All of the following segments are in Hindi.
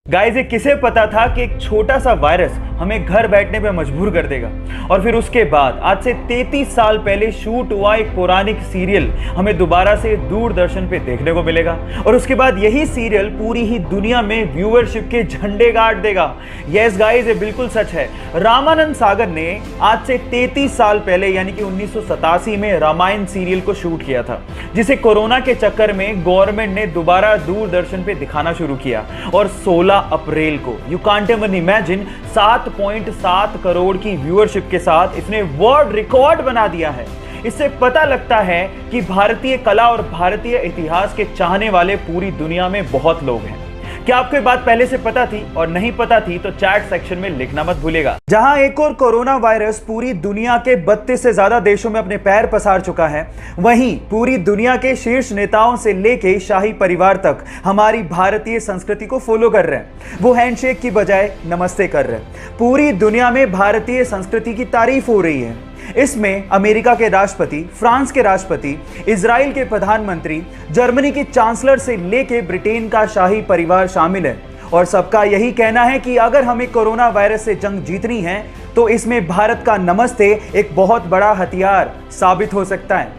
गाइस, ये किसे पता था कि एक छोटा सा वायरस हमें घर बैठने पे मजबूर कर देगा। और फिर उसके बाद आज से 33 साल पहले शूट हुआ एक पौराणिक सीरियल हमें दोबारा से दूरदर्शन पे देखने को मिलेगा। और उसके बाद यही सीरियल पूरी ही दुनिया में व्यूअरशिप के झंडे गाड़ देगा। यस गाइस, ये बिल्कुल सच है। रामानंद सागर ने आज से 33 साल पहले यानी कि 1987 में रामायण सीरियल को शूट किया था, जिसे कोरोना के चक्कर में गवर्नमेंट ने दोबारा दूरदर्शन पे दिखाना शुरू किया। और 16 अप्रैल को you can't even imagine 7.7 crore की व्यूअरशिप के साथ इसने वर्ल्ड रिकॉर्ड बना दिया है। इससे पता लगता है कि भारतीय कला और भारतीय इतिहास के चाहने वाले पूरी दुनिया में बहुत लोग हैं। क्या आपको ये बात पहले से पता थी? और नहीं पता थी तो चैट सेक्शन में लिखना मत भूलिएगा। जहां एक और कोरोना वायरस पूरी दुनिया के 32 से ज्यादा देशों में अपने पैर पसार चुका है, वहीं पूरी दुनिया के शीर्ष नेताओं से लेके शाही परिवार तक हमारी भारतीय संस्कृति को फॉलो कर रहे हैं। वो हैंडशेक की बजाय नमस्ते कर रहे हैं। पूरी दुनिया में भारतीय संस्कृति की तारीफ हो रही है। इसमें अमेरिका के राष्ट्रपति, फ्रांस के राष्ट्रपति, इजराइल के प्रधानमंत्री, जर्मनी की चांसलर से लेके ब्रिटेन का शाही परिवार शामिल है। और सबका यही कहना है कि अगर हमें कोरोना वायरस से जंग जीतनी है तो इसमें भारत का नमस्ते एक बहुत बड़ा हथियार साबित हो सकता है।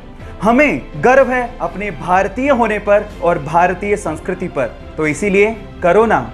हमें गर्व है अपने भारतीय होने पर और भारतीय संस्कृति पर, तो इसीलिए कोरोना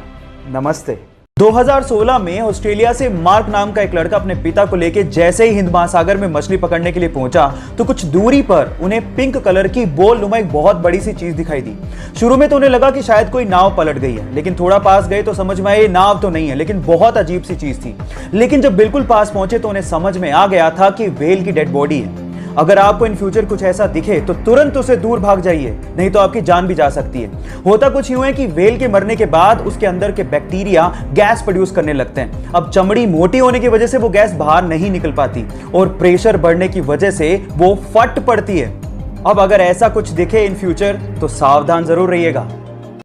नमस्ते। 2016 में ऑस्ट्रेलिया से मार्क नाम का एक लड़का अपने पिता को लेकर जैसे ही हिंद महासागर में मछली पकड़ने के लिए पहुंचा तो कुछ दूरी पर उन्हें पिंक कलर की बॉल नुमा एक बहुत बड़ी सी चीज दिखाई दी। शुरू में तो उन्हें लगा कि शायद कोई नाव पलट गई है, लेकिन थोड़ा पास गए तो समझ में आया ये नाव तो नहीं है, लेकिन बहुत अजीब सी चीज थी। लेकिन जब बिल्कुल पास पहुंचे तो उन्हें समझ में आ गया था कि व्हेल की डेड बॉडी है। अगर आपको इन फ्यूचर कुछ ऐसा दिखे तो तुरंत उसे दूर भाग जाइए, नहीं तो आपकी जान भी जा सकती है। होता कुछ यूं है कि व्हेल के मरने के बाद उसके अंदर के बैक्टीरिया गैस प्रोड्यूस करने लगते हैं। अब चमड़ी मोटी होने की वजह से वो गैस बाहर नहीं निकल पाती और प्रेशर बढ़ने की वजह से वो फट पड़ती है। अब अगर ऐसा कुछ दिखे इन फ्यूचर तो सावधान जरूर रहिएगा।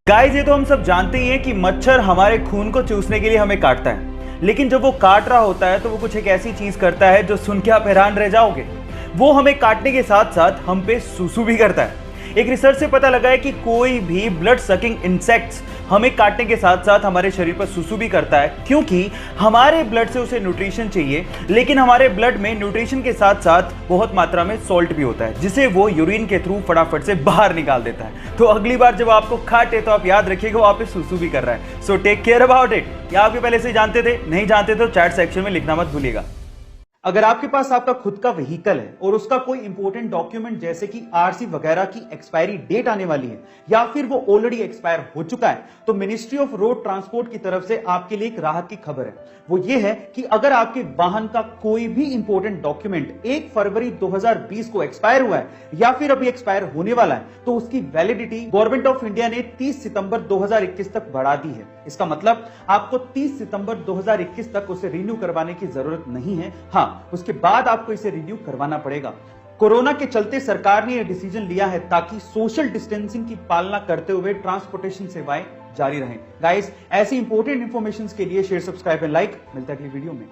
गाइस, ये तो हम सब जानते ही हैं कि मच्छर हमारे खून को चूसने के लिए हमें काटता है, लेकिन जब वो काट रहा होता है तो वो कुछ एक ऐसी चीज करता है जो सुन के आप हैरान रह जाओगे। वो हमें काटने के साथ साथ हम पे सूसू भी करता है। एक रिसर्च से पता लगा है कि कोई भी ब्लड सकिंग इंसेक्ट्स हमें काटने के साथ साथ हमारे शरीर पर सूसू भी करता है, क्योंकि हमारे ब्लड से उसे न्यूट्रिशन चाहिए, लेकिन हमारे ब्लड में न्यूट्रिशन के साथ साथ बहुत मात्रा में सॉल्ट भी होता है, जिसे वो यूरिन के थ्रू फटाफट से बाहर निकाल देता है। तो अगली बार जब आपको काटे तो आप याद रखिएगा वो आप पे सूसू भी कर रहा है। So take care about it. क्या आप पहले से जानते थे? नहीं जानते तो चैट सेक्शन में लिखना मत भूलिएगा। अगर आपके पास आपका खुद का व्हीकल है और उसका कोई इंपॉर्टेंट डॉक्यूमेंट जैसे कि आरसी वगैरह की एक्सपायरी डेट आने वाली है या फिर वो ऑलरेडी एक्सपायर हो चुका है, तो मिनिस्ट्री ऑफ रोड ट्रांसपोर्ट की तरफ से आपके लिए एक राहत की खबर है। वो ये है कि अगर आपके वाहन का कोई भी इंपॉर्टेंट डॉक्यूमेंट 1 फरवरी 2020 को एक्सपायर हुआ है या फिर अभी एक्सपायर होने वाला है, तो उसकी वैलिडिटी गवर्नमेंट ऑफ इंडिया ने 30 सितंबर 2021 तक बढ़ा दी है। इसका मतलब आपको 30 सितंबर 2021 तक उसे रिन्यू करवाने की जरूरत नहीं है। हाँ, उसके बाद आपको इसे रिन्यू करवाना पड़ेगा। कोरोना के चलते सरकार ने यह डिसीजन लिया है ताकि सोशल डिस्टेंसिंग की पालना करते हुए ट्रांसपोर्टेशन सेवाएं जारी रहें। गाइस, ऐसी इंपॉर्टेंट इंफॉर्मेशन के लिए शेयर, सब्सक्राइब एंड लाइक। मिलता है अगली वीडियो में।